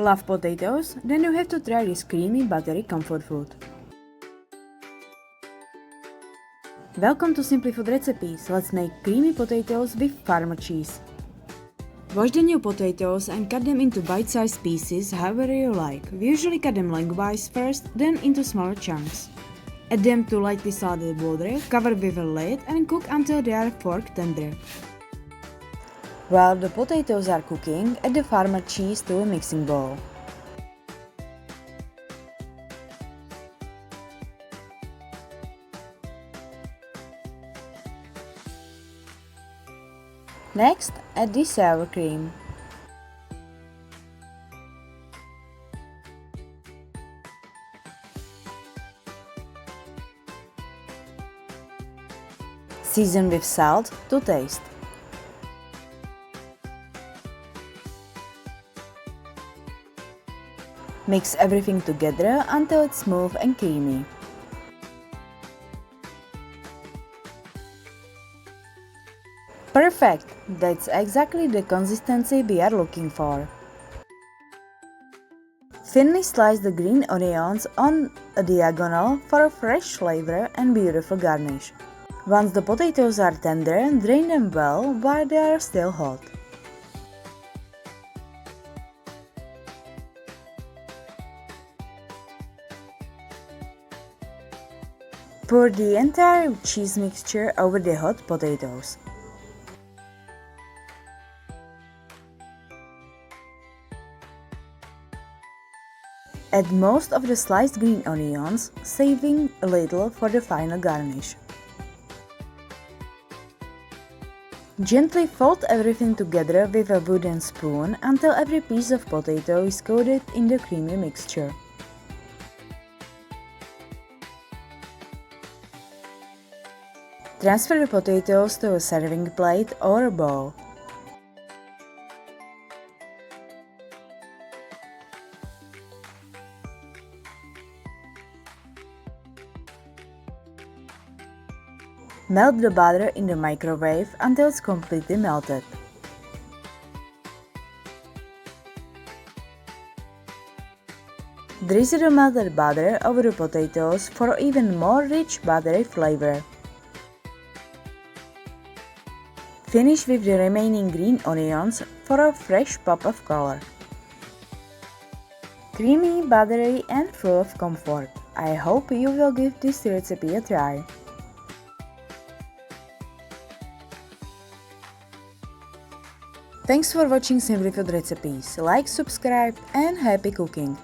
Love potatoes? Then you have to try this creamy, buttery comfort food. Welcome to Simply Food Recipes. Let's make creamy potatoes with farmer cheese. Wash the new potatoes and cut them into bite-sized pieces however you like. We usually cut them lengthwise first, then into smaller chunks. Add them to lightly salted water, cover with a lid and cook until they are fork tender. While the potatoes are cooking, add the farmer cheese to a mixing bowl. Next, add the sour cream. Season with salt to taste. Mix everything together until it's smooth and creamy. Perfect! That's exactly the consistency we are looking for. Thinly slice the green onions on a diagonal for a fresh flavor and beautiful garnish. Once the potatoes are tender, drain them well while they are still hot. Pour the entire cheese mixture over the hot potatoes. Add most of the sliced green onions, saving a little for the final garnish. Gently fold everything together with a wooden spoon until every piece of potato is coated in the creamy mixture. Transfer the potatoes to a serving plate or a bowl. Melt the butter in the microwave until it's completely melted. Drizzle the melted butter over the potatoes for even more rich buttery flavor. Finish with the remaining green onions for a fresh pop of color. Creamy, buttery and full of comfort. I hope you will give this recipe a try. Thanks for watching Simply Food Recipes. Like, subscribe and happy cooking!